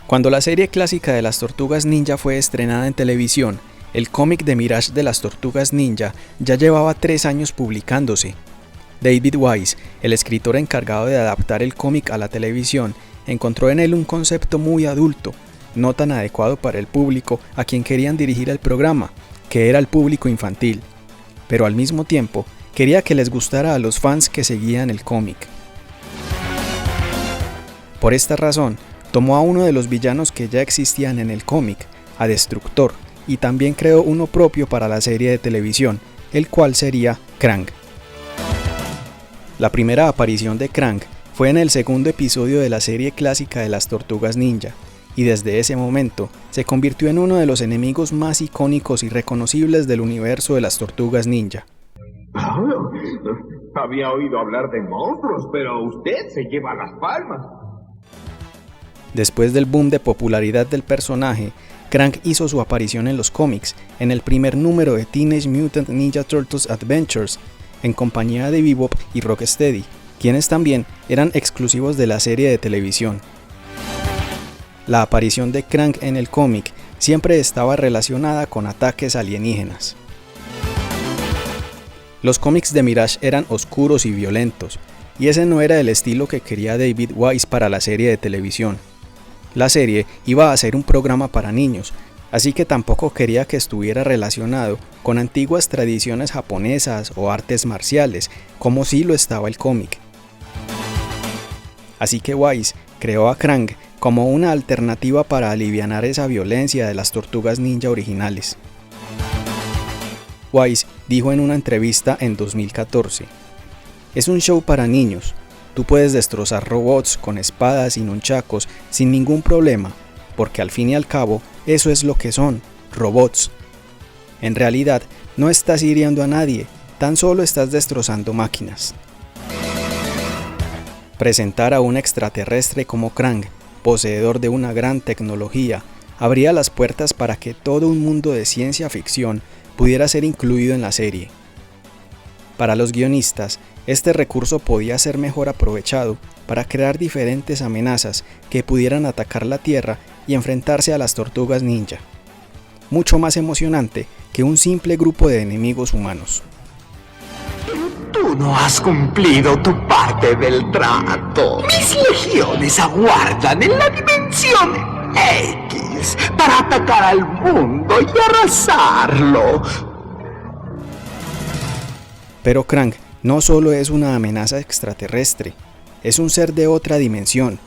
Cuando la serie clásica de las Tortugas Ninja fue estrenada en televisión, el cómic de Mirage de las Tortugas Ninja ya llevaba 3 años publicándose. David Wise, el escritor encargado de adaptar el cómic a la televisión, encontró en él un concepto muy adulto, no tan adecuado para el público a quien querían dirigir el programa, que era el público infantil, pero al mismo tiempo quería que les gustara a los fans que seguían el cómic. Por esta razón, tomó a uno de los villanos que ya existían en el cómic, a Destructor, y también creó uno propio para la serie de televisión, el cual sería Krang. La primera aparición de Krang fue en el segundo episodio de la serie clásica de las Tortugas Ninja, y desde ese momento se convirtió en uno de los enemigos más icónicos y reconocibles del universo de las Tortugas Ninja. Había oído hablar de monstruos, pero usted se lleva las palmas. Después del boom de popularidad del personaje, Krang hizo su aparición en los cómics, en el primer número de Teenage Mutant Ninja Turtles Adventures, en compañía de Bebop y Rocksteady, quienes también eran exclusivos de la serie de televisión. La aparición de Krang en el cómic siempre estaba relacionada con ataques alienígenas. Los cómics de Mirage eran oscuros y violentos, y ese no era el estilo que quería David Wise para la serie de televisión. La serie iba a ser un programa para niños, así que tampoco quería que estuviera relacionado con antiguas tradiciones japonesas o artes marciales, como sí lo estaba el cómic. Así que Wise creó a Krang como una alternativa para alivianar esa violencia de las Tortugas Ninja originales. Wise dijo en una entrevista en 2014: "Es un show para niños. Tú puedes destrozar robots con espadas y nunchakos sin ningún problema, porque al fin y al cabo eso es lo que son, robots. En realidad no estás hiriendo a nadie, tan solo estás destrozando máquinas". Presentar a un extraterrestre como Krang, poseedor de una gran tecnología, abría las puertas para que todo un mundo de ciencia ficción pudiera ser incluido en la serie. Para los guionistas, este recurso podía ser mejor aprovechado para crear diferentes amenazas que pudieran atacar la Tierra y enfrentarse a las Tortugas Ninja. Mucho más emocionante que un simple grupo de enemigos humanos. Tú no has cumplido tu parte del trato. Mis legiones aguardan en la dimensión X para atacar al mundo y arrasarlo. Pero Krang no solo es una amenaza extraterrestre, es un ser de otra dimensión,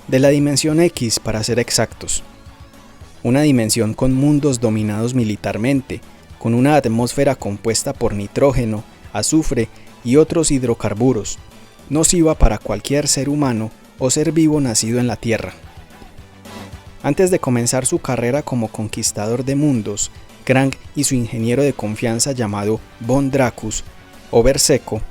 de la dimensión X para ser exactos. Una dimensión con mundos dominados militarmente, con una atmósfera compuesta por nitrógeno, azufre y otros hidrocarburos, nociva para cualquier ser humano o ser vivo nacido en la Tierra. Antes de comenzar su carrera como conquistador de mundos, Krang y su ingeniero de confianza llamado Von Dracus, o Berserko,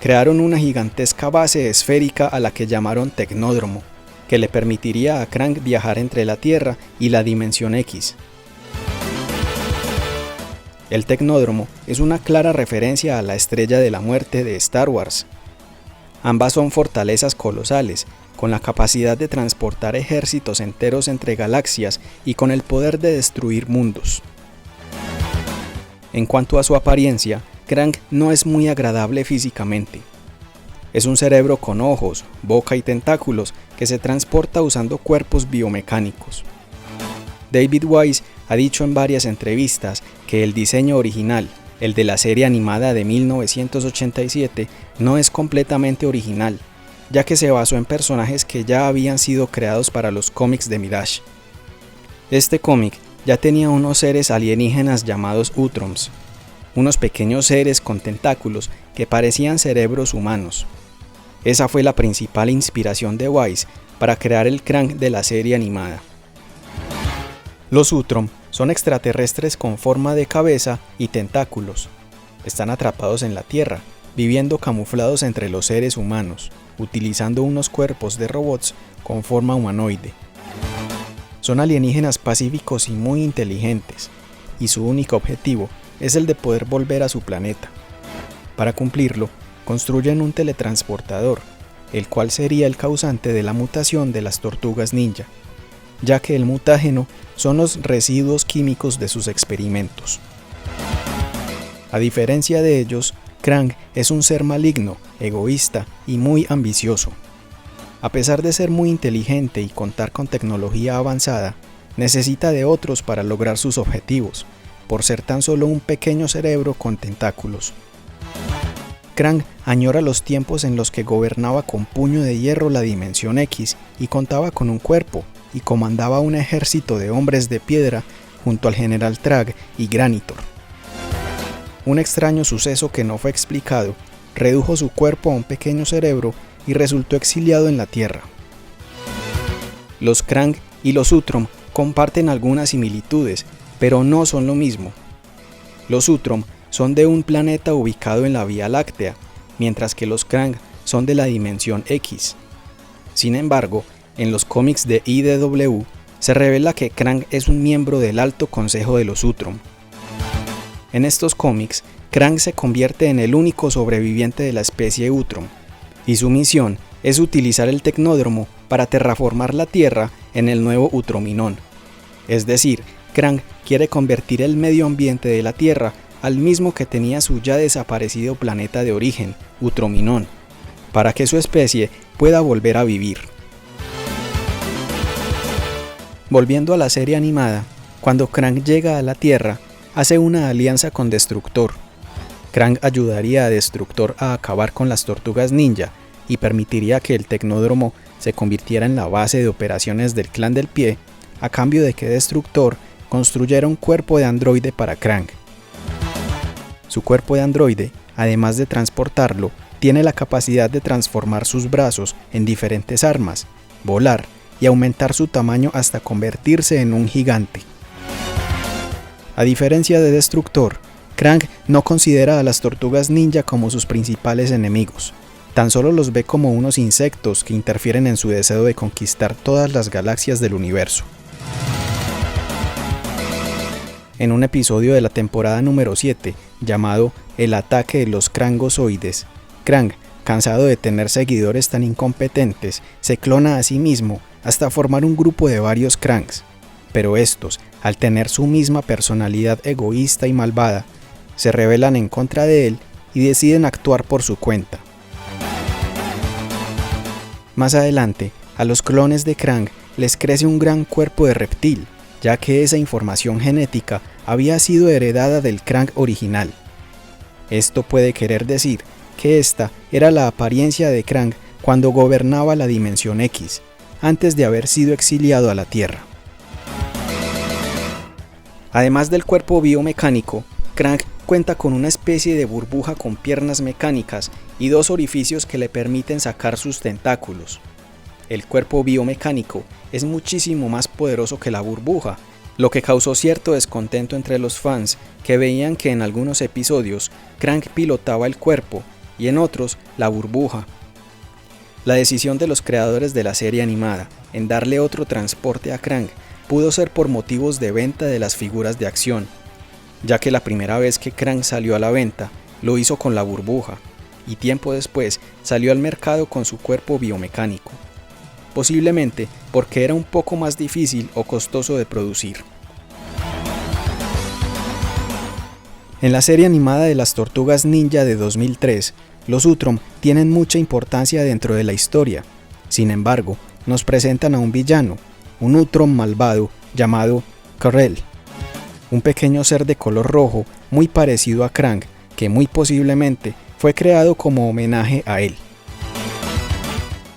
crearon una gigantesca base esférica a la que llamaron Tecnódromo, que le permitiría a Krang viajar entre la Tierra y la Dimensión X. El Tecnódromo es una clara referencia a la Estrella de la Muerte de Star Wars. Ambas son fortalezas colosales, con la capacidad de transportar ejércitos enteros entre galaxias y con el poder de destruir mundos. En cuanto a su apariencia, Krang no es muy agradable físicamente. Es un cerebro con ojos, boca y tentáculos que se transporta usando cuerpos biomecánicos. David Wise ha dicho en varias entrevistas que el diseño original, el de la serie animada de 1987, no es completamente original, ya que se basó en personajes que ya habían sido creados para los cómics de Mirage. Este cómic ya tenía unos seres alienígenas llamados Utroms, unos pequeños seres con tentáculos que parecían cerebros humanos. Esa fue la principal inspiración de Wise para crear el Krang de la serie animada. Los Utrom son extraterrestres con forma de cabeza y tentáculos. Están atrapados en la Tierra, viviendo camuflados entre los seres humanos, utilizando unos cuerpos de robots con forma humanoide. Son alienígenas pacíficos y muy inteligentes, y su único objetivo es el de poder volver a su planeta. Para cumplirlo, construyen un teletransportador, el cual sería el causante de la mutación de las Tortugas Ninja. ya que el mutágeno son los residuos químicos de sus experimentos. A diferencia de ellos, Krang es un ser maligno, egoísta y muy ambicioso. A pesar de ser muy inteligente y contar con tecnología avanzada, necesita de otros para lograr sus objetivos, por ser tan solo un pequeño cerebro con tentáculos. Krang añora los tiempos en los que gobernaba con puño de hierro la Dimensión X y contaba con un cuerpo y comandaba un ejército de hombres de piedra junto al general Trag y Granitor. Un extraño suceso que no fue explicado redujo su cuerpo a un pequeño cerebro y resultó exiliado en la Tierra. Los Krang y los Utrom comparten algunas similitudes, pero no son lo mismo. Los Utrom son de un planeta ubicado en la Vía Láctea, mientras que los Krang son de la Dimensión X. Sin embargo, en los cómics de IDW se revela que Krang es un miembro del Alto Consejo de los Utrom. En estos cómics, Krang se convierte en el único sobreviviente de la especie Utrom, y su misión es utilizar el tecnódromo para terraformar la Tierra en el nuevo Utrominón. Es decir, Krang quiere convertir el medio ambiente de la Tierra al mismo que tenía su ya desaparecido planeta de origen, Utrominón, para que su especie pueda volver a vivir. Volviendo a la serie animada, cuando Krang llega a la Tierra, hace una alianza con Destructor. Krang ayudaría a Destructor a acabar con las tortugas ninja y permitiría que el tecnódromo se convirtiera en la base de operaciones del Clan del Pie, a cambio de que Destructor construyera un cuerpo de androide para Krang. Su cuerpo de androide, además de transportarlo, tiene la capacidad de transformar sus brazos en diferentes armas, volar y aumentar su tamaño hasta convertirse en un gigante. A diferencia de Destructor, Krang no considera a las tortugas ninja como sus principales enemigos, tan solo los ve como unos insectos que interfieren en su deseo de conquistar todas las galaxias del universo. En un episodio de la temporada número 7, llamado El ataque de los Krangozoides, Krang, cansado de tener seguidores tan incompetentes, se clona a sí mismo hasta formar un grupo de varios Krangs, pero estos, al tener su misma personalidad egoísta y malvada, se rebelan en contra de él y deciden actuar por su cuenta. Más adelante, a los clones de Krang les crece un gran cuerpo de reptil, ya que esa información genética había sido heredada del Krang original. Esto puede querer decir que esta era la apariencia de Krang cuando gobernaba la Dimensión X, antes de haber sido exiliado a la Tierra. Además del cuerpo biomecánico, Krang cuenta con una especie de burbuja con piernas mecánicas y dos orificios que le permiten sacar sus tentáculos. El cuerpo biomecánico es muchísimo más poderoso que la burbuja, lo que causó cierto descontento entre los fans que veían que en algunos episodios Krang pilotaba el cuerpo y en otros la burbuja. La decisión de los creadores de la serie animada en darle otro transporte a Krang pudo ser por motivos de venta de las figuras de acción, ya que la primera vez que Krang salió a la venta lo hizo con la burbuja y tiempo después salió al mercado con su cuerpo biomecánico, posiblemente porque era un poco más difícil o costoso de producir. En la serie animada de las Tortugas Ninja de 2003, los Utrom tienen mucha importancia dentro de la historia. Sin embargo, nos presentan a un villano, un Utrom malvado llamado Karel, un pequeño ser de color rojo muy parecido a Krang, que muy posiblemente fue creado como homenaje a él.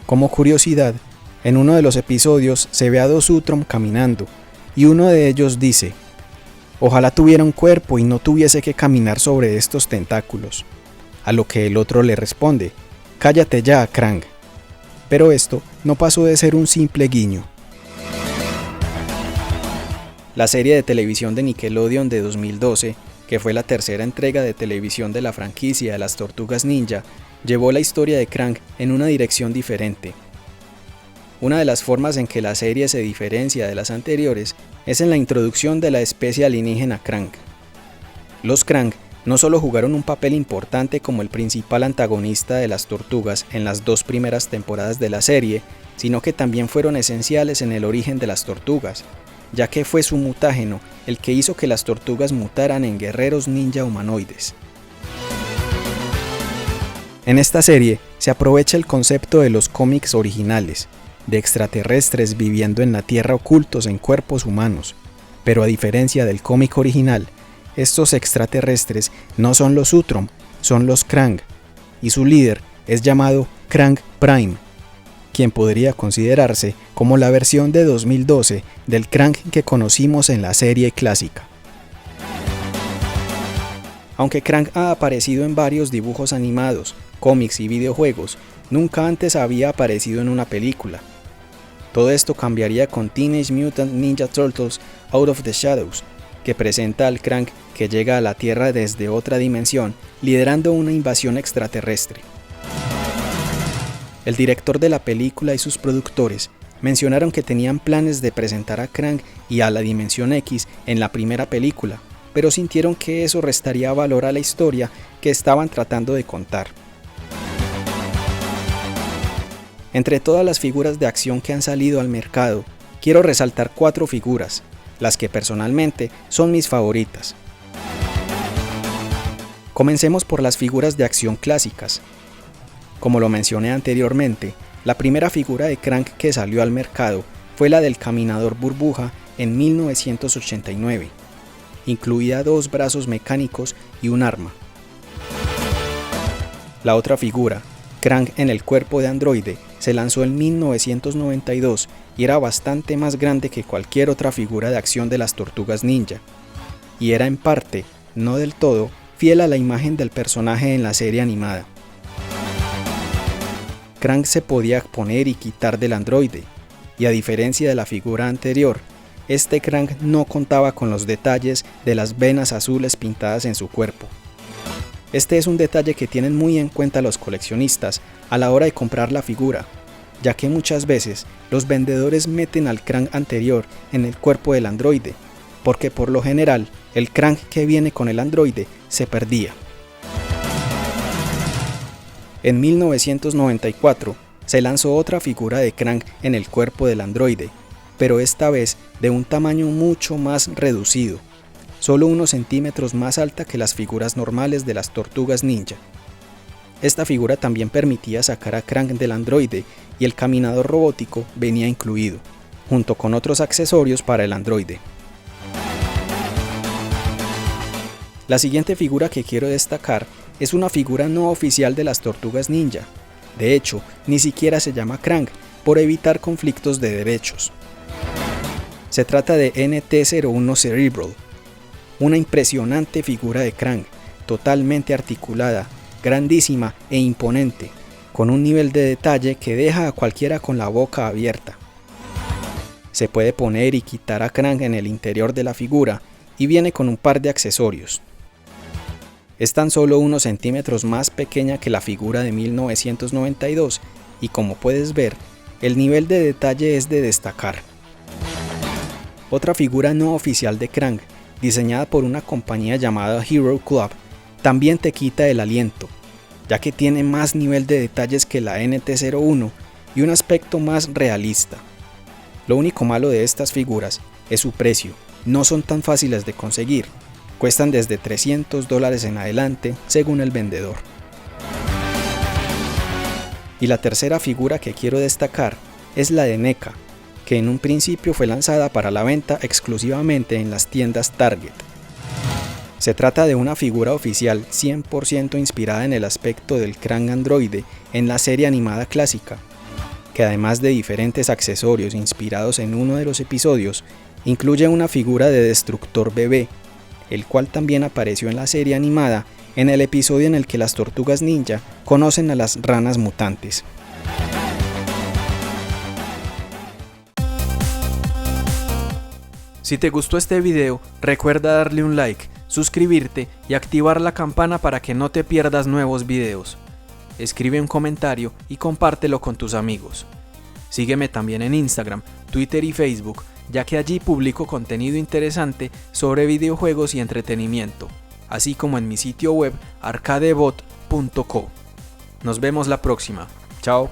Como curiosidad, en uno de los episodios se ve a dos Utrom caminando, y uno de ellos dice: «Ojalá tuviera un cuerpo y no tuviese que caminar sobre estos tentáculos», a lo que el otro le responde: «Cállate ya, Krang». Pero esto no pasó de ser un simple guiño. La serie de televisión de Nickelodeon de 2012, que fue la tercera entrega de televisión de la franquicia de las Tortugas Ninja, llevó la historia de Krang en una dirección diferente. Una de las formas en que la serie se diferencia de las anteriores es en la introducción de la especie alienígena Krang. Los Krang no solo jugaron un papel importante como el principal antagonista de las tortugas en las 2 primeras temporadas de la serie, sino que también fueron esenciales en el origen de las tortugas, ya que fue su mutágeno el que hizo que las tortugas mutaran en guerreros ninja humanoides. En esta serie se aprovecha el concepto de los cómics originales, de extraterrestres viviendo en la Tierra ocultos en cuerpos humanos, pero a diferencia del cómic original, estos extraterrestres no son los Utrom, son los Krang, y su líder es llamado Krang Prime, quien podría considerarse como la versión de 2012 del Krang que conocimos en la serie clásica. Aunque Krang ha aparecido en varios dibujos animados, cómics y videojuegos, nunca antes había aparecido en una película. Todo esto cambiaría con Teenage Mutant Ninja Turtles Out of the Shadows, que presenta al Krang que llega a la Tierra desde otra dimensión, liderando una invasión extraterrestre. El director de la película y sus productores mencionaron que tenían planes de presentar a Krang y a la Dimensión X en la primera película, pero sintieron que eso restaría valor a la historia que estaban tratando de contar. Entre todas las figuras de acción que han salido al mercado, quiero resaltar 4 figuras, las que personalmente son mis favoritas. Comencemos por las figuras de acción clásicas. Como lo mencioné anteriormente, la primera figura de Krang que salió al mercado fue la del Caminador Burbuja en 1989, incluida 2 brazos mecánicos y un arma. La otra figura, Krang en el cuerpo de androide, se lanzó en 1992 y era bastante más grande que cualquier otra figura de acción de las Tortugas Ninja, y era en parte, no del todo, fiel a la imagen del personaje en la serie animada. Krang se podía poner y quitar del androide, y a diferencia de la figura anterior, este Krang no contaba con los detalles de las venas azules pintadas en su cuerpo. Este es un detalle que tienen muy en cuenta los coleccionistas a la hora de comprar la figura, ya que muchas veces los vendedores meten al Krang anterior en el cuerpo del androide, porque por lo general el Krang que viene con el androide se perdía. En 1994 se lanzó otra figura de Krang en el cuerpo del androide, pero esta vez de un tamaño mucho más reducido, solo unos centímetros más alta que las figuras normales de las Tortugas Ninja. Esta figura también permitía sacar a Krang del androide y el caminador robótico venía incluido, junto con otros accesorios para el androide. La siguiente figura que quiero destacar es una figura no oficial de las Tortugas Ninja. De hecho, ni siquiera se llama Krang, por evitar conflictos de derechos. Se trata de NT-01 Cerebral, una impresionante figura de Krang, totalmente articulada, grandísima e imponente, con un nivel de detalle que deja a cualquiera con la boca abierta. Se puede poner y quitar a Krang en el interior de la figura y viene con un par de accesorios. Es tan solo unos centímetros más pequeña que la figura de 1992 y como puedes ver, el nivel de detalle es de destacar. Otra figura no oficial de Krang, diseñada por una compañía llamada Hero Club, también te quita el aliento, ya que tiene más nivel de detalles que la NT-01 y un aspecto más realista. Lo único malo de estas figuras es su precio, no son tan fáciles de conseguir, cuestan desde $300 en adelante según el vendedor. Y la tercera figura que quiero destacar es la de NECA, que en un principio fue lanzada para la venta exclusivamente en las tiendas Target. Se trata de una figura oficial 100% inspirada en el aspecto del Krang androide en la serie animada clásica, que además de diferentes accesorios inspirados en uno de los episodios, incluye una figura de Destructor bebé, el cual también apareció en la serie animada en el episodio en el que las Tortugas Ninja conocen a las ranas mutantes. Si te gustó este video, recuerda darle un like, suscribirte y activar la campana para que no te pierdas nuevos videos. Escribe un comentario y compártelo con tus amigos. Sígueme también en Instagram, Twitter y Facebook, ya que allí publico contenido interesante sobre videojuegos y entretenimiento. así como en mi sitio web arcadebot.co. Nos vemos la próxima. Chao.